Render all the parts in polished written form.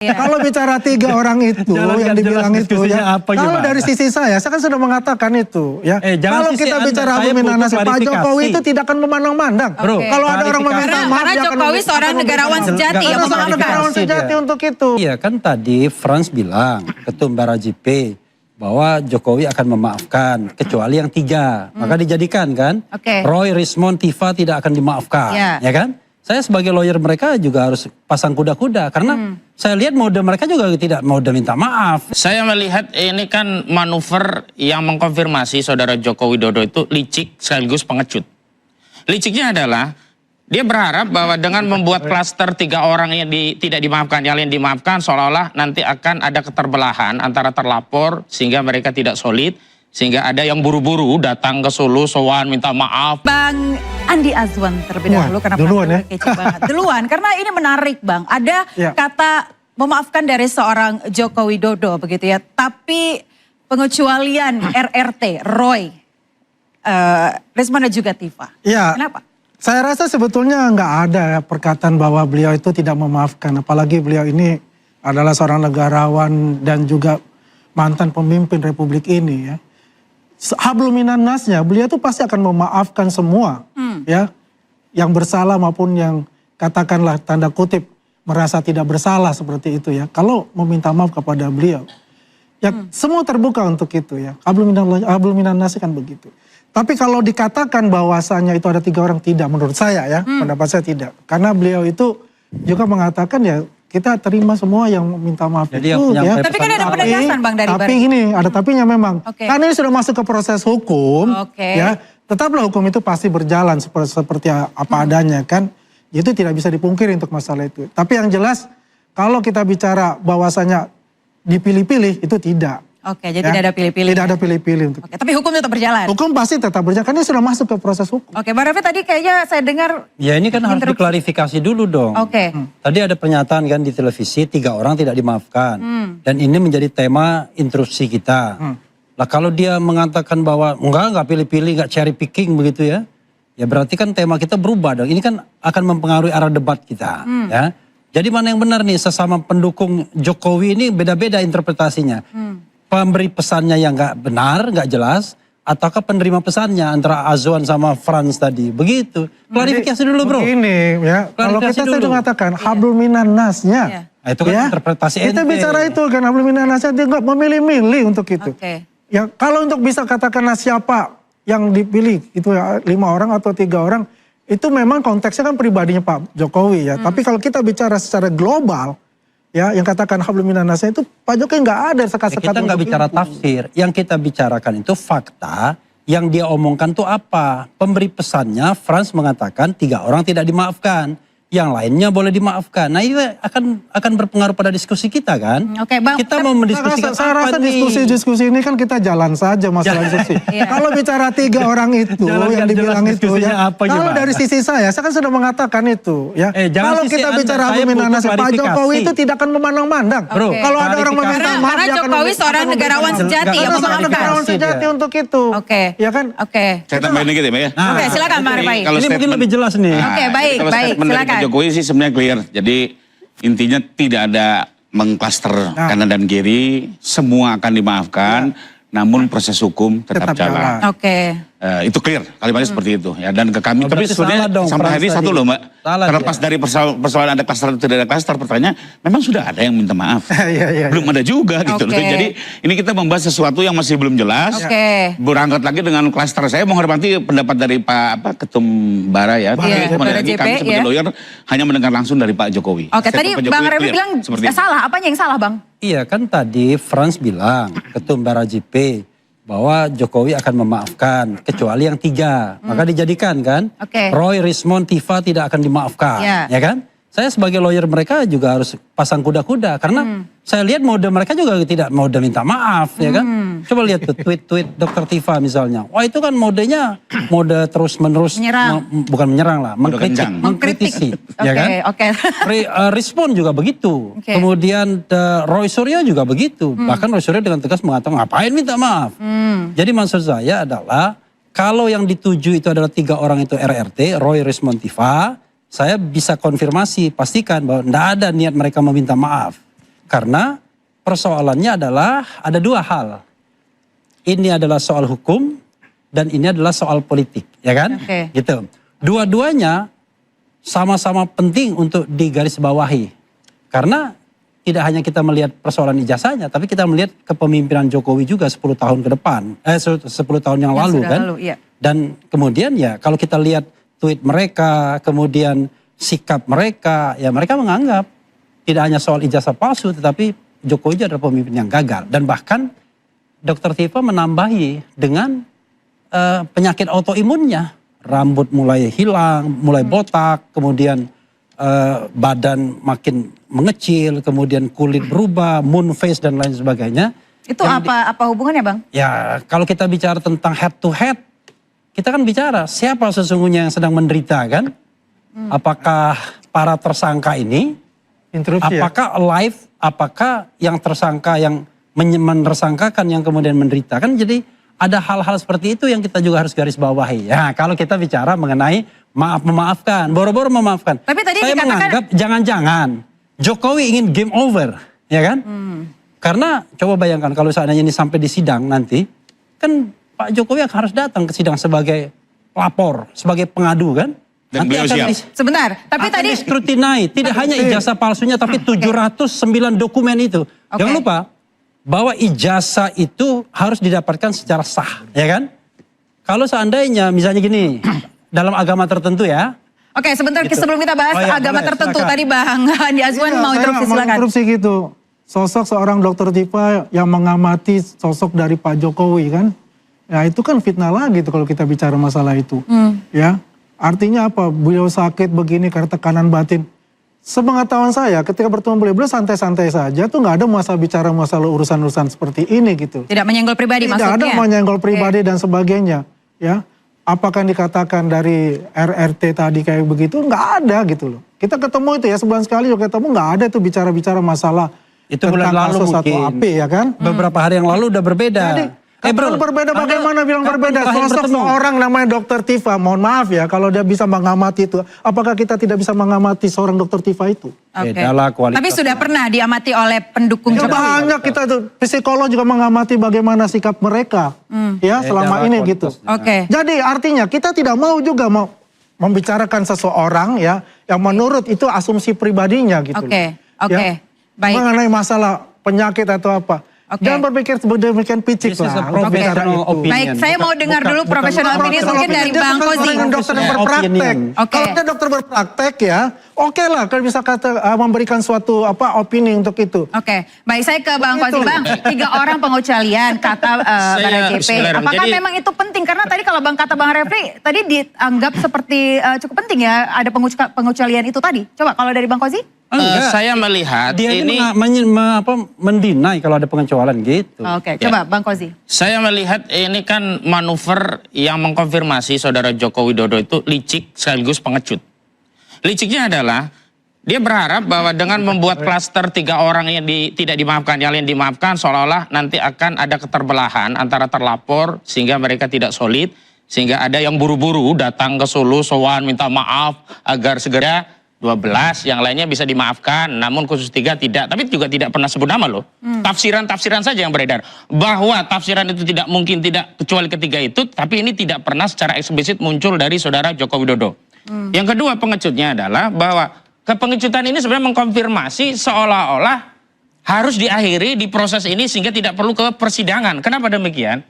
Ya. Kalau bicara tiga orang itu yang dibilang itu ya, kalau dari sisi saya kan sudah mengatakan itu ya. Kalau kita bicara argumentasi Pak Jokowi itu tidak akan memandang-mandang. Kalau ada orang meminta maaf, karena Jokowi seorang negarawan sejati yang memaafkan. Negarawan sejati untuk itu. Iya kan tadi Frans bilang, Ketum Bara JP, bahwa Jokowi akan memaafkan kecuali yang tiga. Maka dijadikan kan, Roy, Rismond, Tifa tidak akan dimaafkan, ya kan? Saya sebagai lawyer mereka juga harus pasang kuda-kuda karena saya lihat mode mereka juga tidak mode minta maaf. Saya melihat ini kan manuver yang mengkonfirmasi saudara Joko Widodo itu licik sekaligus pengecut. Liciknya adalah dia berharap bahwa dengan membuat klaster 3 orang yang tidak dimaafkan, yang lain dimaafkan, seolah-olah nanti akan ada keterbelahan antara terlapor sehingga mereka tidak solid. Sehingga ada yang buru-buru datang ke Solo, sowan minta maaf. Bang Andi Azwan terlebih dahulu karena duluan ya. kece banget. Duluan karena ini menarik Bang. Ada kata memaafkan dari seorang Joko Widodo begitu ya. Tapi pengecualian RRT, Roy, Rismond dan juga Tifa. Ya. Kenapa? Saya rasa sebetulnya nggak ada perkataan bahwa beliau itu tidak memaafkan. Apalagi beliau ini adalah seorang negarawan dan juga mantan pemimpin Republik ini ya. Habluminan nasnya, beliau tuh pasti akan memaafkan semua, ya, yang bersalah maupun yang katakanlah tanda kutip merasa tidak bersalah seperti itu ya. Kalau meminta maaf kepada beliau, ya semua terbuka untuk itu ya. Habluminan nas kan begitu. Tapi kalau dikatakan bahwasanya itu ada 3 orang, tidak menurut saya ya, pendapat saya tidak. Karena beliau itu juga mengatakan ya, kita terima semua yang minta maaf. Jadi itu ya. Tapi kan ada penegasan Bang dari Tapi ini ada tapinya memang. Karena ini sudah masuk ke proses hukum, ya. Tetaplah hukum itu pasti berjalan seperti apa adanya kan. Itu tidak bisa dipungkiri untuk masalah itu. Tapi yang jelas kalau kita bicara bahwasanya dipilih-pilih itu tidak. Jadi tidak ada pilih-pilih. Tidak ada pilih-pilih untuk. Tapi hukum tetap berjalan. Hukum pasti tetap berjalan karena ini sudah masuk ke proses hukum. Bang Raffi tadi kayaknya saya dengar. Ya ini kan harus diklarifikasi dulu dong. Tadi ada pernyataan kan di televisi 3 orang tidak dimaafkan. Dan ini menjadi tema instruksi kita. Lah kalau dia mengatakan bahwa enggak pilih-pilih, enggak cherry picking begitu ya. Ya berarti kan tema kita berubah dong. Ini kan akan mempengaruhi arah debat kita. Ya. Jadi mana yang benar nih, sesama pendukung Jokowi ini beda-beda interpretasinya. Pemberi pesannya yang nggak benar, nggak jelas, ataukah penerima pesannya antara Azwan sama Frans tadi, begitu. Klarifikasi dulu bro. Begini ya, kalau kita sudah mengatakan habluminan nasnya. Nah, itu kan interpretasi ente. Kita bicara itu kan habluminan nasnya, dia nggak memilih-milih untuk itu. Ya kalau untuk bisa katakanlah siapa yang dipilih, itu ya 5 orang atau 3 orang, itu memang konteksnya kan pribadinya Pak Jokowi ya. Tapi kalau kita bicara secara global, ya, yang katakan habluminan nasnya itu Pak Jokowi nggak ada sekat-sekat. Kita nggak bicara tafsir, yang kita bicarakan itu fakta, yang dia omongkan tuh apa. Pemberi pesannya Frans mengatakan 3 orang tidak dimaafkan, yang lainnya boleh dimaafkan. Nah itu akan berpengaruh pada diskusi kita kan. Bang. Kita mau mendiskusikan saya rasa diskusi ini kan kita jalan saja masalah diskusi. Kalau bicara 3 orang itu yang dibilang itu ya. Kalau dari sisi saya kan sudah mengatakan itu ya. Kalau kita bicara habluminan nas, Pak Jokowi itu tidak akan memandang-mandang. Kalau ada orang meminta maaf, karena Jokowi seorang negarawan sejati yang memaafkan. Negarawan sejati untuk itu. Ya kan? Saya tambahin dikit ya Mbak ya. Silakan Bang Raffi. Ini mungkin lebih jelas nih. Baik, silakan. Jokowi sih sebenarnya clear. Jadi intinya tidak ada mengklaster kanan dan kiri, semua akan dimaafkan, namun proses hukum tetap jalan. Itu clear, kalimatnya seperti itu ya. Dan ke kami, tapi sebenarnya sampai hari ini satu loh Mbak, terlepas dari persoalan ada klaster atau tidak ada klaster, pertanyaan memang sudah ada yang minta maaf, belum ada juga gitu loh. Jadi ini kita membahas sesuatu yang masih belum jelas. Berangkat lagi dengan klaster, saya menghormati pendapat dari Pak Ketum Bara ya. Kami sebagai lawyer hanya mendengar langsung dari Pak Jokowi. Tadi Bang Raffi bilang salah, apanya yang salah Bang? Iya kan tadi Frans bilang, Ketum Bara JP, bahwa Jokowi akan memaafkan kecuali yang 3. Maka dijadikan kan, Roy, Rismond, Tifa tidak akan dimaafkan, ya kan? Saya sebagai lawyer mereka juga harus pasang kuda-kuda karena saya lihat mode mereka juga tidak mode minta maaf, ya kan? Coba lihat tuh tweet-tweet Dr. Tifa misalnya. Wah itu kan modenya mode terus-menerus, bukan menyerang lah, mengkritisi, ya kan? Respon juga begitu. Kemudian Roy Suryo juga begitu. Bahkan Roy Suryo dengan tegas mengatakan ngapain minta maaf. Jadi maksud saya adalah kalau yang dituju itu adalah 3 orang itu RRT, Roy, Rismond, Tifa, saya bisa konfirmasi, pastikan bahwa tidak ada niat mereka meminta maaf. Karena persoalannya adalah ada dua hal. Ini adalah soal hukum dan ini adalah soal politik, ya kan? Gitu. Dua-duanya sama-sama penting untuk digarisbawahi. Karena tidak hanya kita melihat persoalan ijazahnya, tapi kita melihat kepemimpinan Jokowi juga 10 tahun ke depan, 10 tahun yang lalu kan. Iya. Dan kemudian ya kalau kita lihat tweet mereka, kemudian sikap mereka, ya mereka menganggap tidak hanya soal ijazah palsu, tetapi Jokowi juga adalah pemimpin yang gagal. Dan bahkan Dr. Tifa menambahi dengan penyakit autoimunnya. Rambut mulai hilang, mulai botak, kemudian badan makin mengecil, kemudian kulit berubah, moon face dan lain sebagainya. Itu apa hubungannya Bang? Ya kalau kita bicara tentang head to head, kita kan bicara siapa sesungguhnya yang sedang menderita kan? Apakah para tersangka ini, apakah alive, apakah yang tersangka yang menersangkakan yang kemudian menderita kan? Jadi ada hal-hal seperti itu yang kita juga harus garis bawahi. Ya, kalau kita bicara mengenai memaafkan, boro-boro memaafkan. Tapi tadi saya menganggap jangan-jangan Jokowi ingin game over, ya kan? Karena coba bayangkan kalau seandainya ini sampai di sidang nanti, kan Pak Jokowi harus datang ke sidang sebagai pelapor, sebagai pengadu kan? Dan nanti beliau siap. Sebentar, tapi tadi scrutinize, tidak hanya ijazah palsunya tapi 709 dokumen itu. Jangan lupa bahwa ijazah itu harus didapatkan secara sah, ya kan? Kalau seandainya misalnya gini, dalam agama tertentu ya. Oke, sebentar gitu. Sebelum kita bahas agama tertentu, silakan. Tadi Bang Andi Azwan mau interupsi, silakan. Mau interupsi gitu. Sosok seorang Dr. Tifa yang mengamati sosok dari Pak Jokowi kan. Ya itu kan fitnah lagi tuh kalau kita bicara masalah itu. Ya, artinya apa? Beliau sakit begini karena tekanan batin. Sepengetahuan saya ketika bertemu beliau santai-santai saja tuh nggak ada bicara masalah urusan-urusan seperti ini gitu. Tidak menyenggol pribadi maksudnya? Tidak ada menyenggol pribadi dan sebagainya. Ya, apakah yang dikatakan dari RRT tadi kayak begitu? Nggak ada gitu loh. Kita ketemu itu ya sebulan sekali juga ketemu nggak ada tuh bicara-bicara masalah itu bulan lalu mungkin. ya kan? Beberapa hari yang lalu udah berbeda. Jadi, bro, berbeda bagaimana bilang berbeda? Sosok seorang namanya Dr. Tifa, mohon maaf ya kalau dia bisa mengamati itu. Apakah kita tidak bisa mengamati seorang Dr. Tifa itu? Bedalah kualitas. Tapi sudah pernah diamati oleh pendukung Jokowi. Banyak kita tuh, psikolog juga mengamati bagaimana sikap mereka. Ya selama ini gitu. Jadi artinya kita tidak mau juga mau membicarakan seseorang ya yang menurut itu asumsi pribadinya gitu. Baik. Mengenai masalah penyakit atau apa. Jangan berpikir demikian picik lah. Baik, saya mau dengar dulu profesional opinion mungkin dari Bang Kozi. Dokter yang berpraktek. Kalau dia dokter berpraktek ya, oke lah kalau bisa memberikan suatu opini untuk itu. Baik, saya ke Bang Kozi. Bang, 3 orang pengecualian kata BRJP. Apakah memang itu penting? Karena tadi kalau kata Bang Refli tadi dianggap seperti cukup penting ya ada pengecualian itu tadi. Coba kalau dari Bang Kozi? Saya melihat dia ini mendinai kalau ada pengecualian gitu. Coba Bang Kozi. Saya melihat ini kan manuver yang mengkonfirmasi saudara Joko Widodo itu licik sekaligus pengecut. Liciknya adalah dia berharap bahwa dengan membuat klaster 3 orang yang tidak dimaafkan, yang lain dimaafkan, seolah-olah nanti akan ada keterbelahan antara terlapor sehingga mereka tidak solid, sehingga ada yang buru-buru datang ke Solo, sowan minta maaf agar segera 12, yang lainnya bisa dimaafkan, namun khusus 3 tidak. Tapi juga tidak pernah sebut nama loh. Tafsiran-tafsiran saja yang beredar. Bahwa tafsiran itu tidak mungkin tidak kecuali ketiga itu, tapi ini tidak pernah secara eksplisit muncul dari saudara Joko Widodo. Yang kedua pengecutnya adalah bahwa kepengecutan ini sebenarnya mengkonfirmasi seolah-olah harus diakhiri di proses ini sehingga tidak perlu ke persidangan. Kenapa demikian?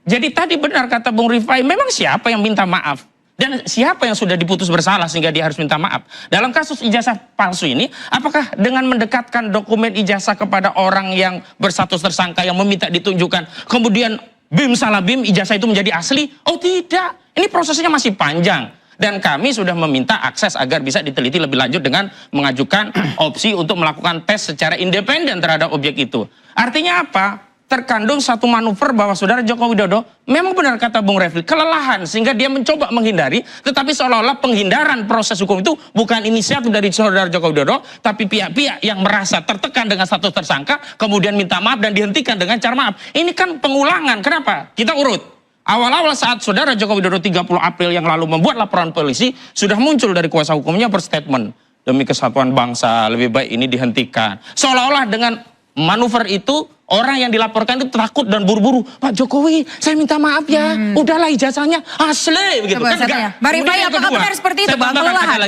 Jadi tadi benar kata Bung Rifai, memang siapa yang minta maaf? Dan siapa yang sudah diputus bersalah sehingga dia harus minta maaf? Dalam kasus ijazah palsu ini, apakah dengan mendekatkan dokumen ijazah kepada orang yang berstatus tersangka yang meminta ditunjukkan, kemudian bim salah bim, ijazah itu menjadi asli? Oh tidak, ini prosesnya masih panjang. Dan kami sudah meminta akses agar bisa diteliti lebih lanjut dengan mengajukan opsi untuk melakukan tes secara independen terhadap objek itu. Artinya apa? Terkandung satu manuver bahwa saudara Joko Widodo memang benar kata Bung Refli kelelahan sehingga dia mencoba menghindari, tetapi seolah-olah penghindaran proses hukum itu bukan inisiatif dari saudara Joko Widodo, tapi pihak-pihak yang merasa tertekan dengan status tersangka kemudian minta maaf dan dihentikan dengan cara maaf. Ini kan pengulangan. Kenapa? Kita urut. Awal-awal saat saudara Joko Widodo 30 April yang lalu membuat laporan polisi, sudah muncul dari kuasa hukumnya berstatement demi kesatuan bangsa, lebih baik ini dihentikan. Seolah-olah dengan manuver itu orang yang dilaporkan itu takut dan buru-buru. Pak Jokowi, saya minta maaf ya. Udahlah ijazahnya asli begitu. Coba Kan enggak. Bang Rifai, Kemudian yang apakah kedua, benar seperti itu, saya Bang? tambahkan Kelelahan.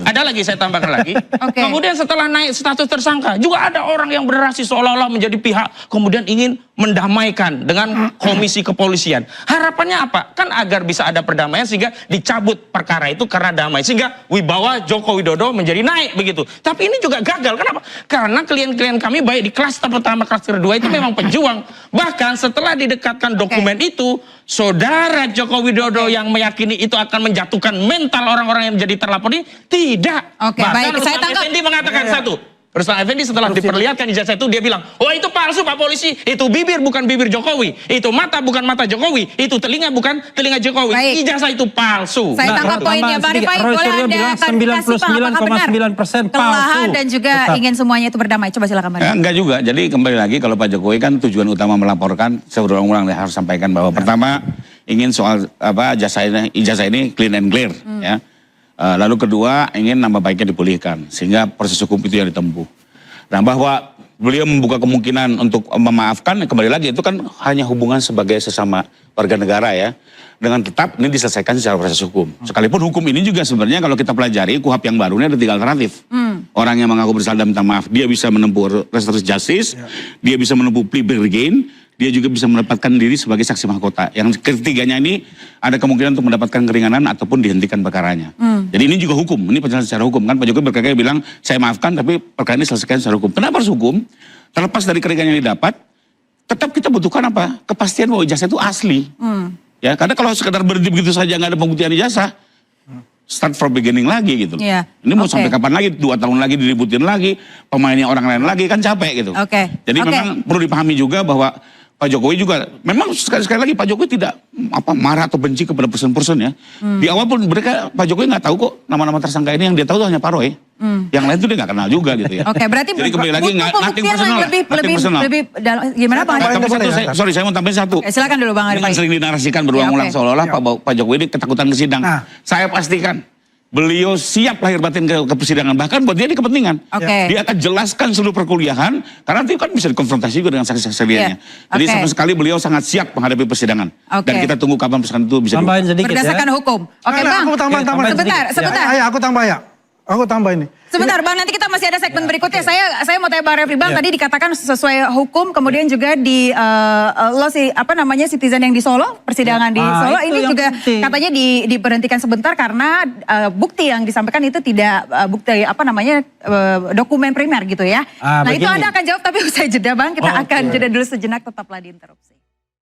ada lagi saya tambahkan lagi. Oke. Kemudian setelah naik status tersangka, juga ada orang yang bernarasi seolah-olah menjadi pihak kemudian ingin mendamaikan dengan komisi kepolisian. Harapannya apa? Kan agar bisa ada perdamaian sehingga dicabut perkara itu karena damai. Sehingga wibawa Joko Widodo menjadi naik begitu. Tapi ini juga gagal. Kenapa? Karena klien-klien kami baik di klaster pertama, klaster kedua itu memang pejuang. Bahkan setelah didekatkan dokumen itu, saudara Joko Widodo yang meyakini itu akan menjatuhkan mental orang-orang yang menjadi terlapor ini, tidak. Oke, Bahkan baik. Saya Rustam tangkap. Effendi mengatakan satu. Rustam Effendi setelah diperlihatkan ijazah itu dia bilang, oh itu palsu Pak Polisi, itu bibir bukan bibir Jokowi, itu mata bukan mata Jokowi, itu telinga bukan telinga Jokowi, Baik. ijazah itu palsu. Saya tangkap poinnya, Bang Rifai. Boleh Anda klarifikasi, Bang, apakah benar 99,9% kelelahan palsu. dan juga ingin semuanya itu berdamai? Coba silakan, Bang Rifai. Enggak juga. Jadi kembali lagi kalau Pak Jokowi kan tujuan utama melaporkan, saya berulang-ulang harus sampaikan bahwa pertama ingin soal ijazah ini clean and clear ya. Lalu kedua ingin nama baiknya dipulihkan sehingga proses hukum itu yang ditempuh. Nah, bahwa beliau membuka kemungkinan untuk memaafkan, kembali lagi itu kan hanya hubungan sebagai sesama warga negara ya. Dengan tetap ini diselesaikan secara proses hukum. Sekalipun hukum ini juga sebenarnya kalau kita pelajari KUHP yang baru ini ada 3 alternatif. Orang yang mengaku bersalah dan minta maaf, dia bisa menempuh restoratif justice, dia bisa menempuh plea bargain, dia juga bisa mendapatkan diri sebagai saksi mahkota. Yang ketiganya ini ada kemungkinan untuk mendapatkan keringanan ataupun dihentikan perkaranya. Jadi ini juga hukum, ini penjelasan secara hukum kan. Pak Jokowi berkali-kali bilang, saya maafkan tapi perkara ini selesaikan secara hukum. Kenapa harus hukum? Terlepas dari keringanan yang didapat, tetap kita butuhkan apa? Kepastian bahwa ijazah itu asli. Ya, karena kalau sekedar berhenti begitu saja nggak ada pembuktian ijazah, start from beginning lagi gitu. Iya. Ini mau sampai kapan lagi? 2 tahun lagi diributin lagi, pemainnya orang lain lagi kan capek gitu. Jadi memang perlu dipahami juga bahwa Pak Jokowi juga memang sekali lagi Pak Jokowi tidak marah atau benci kepada person-person ya. Di awal pun mereka Pak Jokowi nggak tahu kok nama-nama tersangka ini, yang dia tahu tuh hanya Pak Roy. Yang lain tuh dia nggak kenal juga gitu ya. Oke, berarti jadi kembali lagi nothing personal. Lebih gimana Bang Rifai? Sorry, saya mau tambahin satu. Silakan dulu Bang Yang Rifai. sering dinarasikan berulang-ulang seolah-olah Pak Jokowi ini ketakutan ke sidang. Saya pastikan beliau siap lahir batin ke persidangan, bahkan buat dia ini kepentingan. Dia akan jelaskan seluruh perkuliahan, karena nanti kan bisa dikonfrontasi juga dengan saksi-saksi lainnya. Jadi sama sekali beliau sangat siap menghadapi persidangan. Dan kita tunggu kapan persidangan itu bisa tambahin sedikit berdasarkan hukum. Oke Bang, aku tambah sebentar. Ayo aku tambah ya. Aku tambah ini. Sebentar Bang, nanti kita masih ada segmen berikutnya. Saya mau tanya Bang Refli, Bang tadi dikatakan sesuai hukum, kemudian juga di citizen yang di Solo, persidangan di Solo ini juga katanya diberhentikan sebentar karena bukti yang disampaikan itu tidak bukti dokumen primer gitu ya. Nah itu Anda akan jawab tapi usai jeda Bang, kita akan jeda dulu sejenak, tetaplah di Interupsi.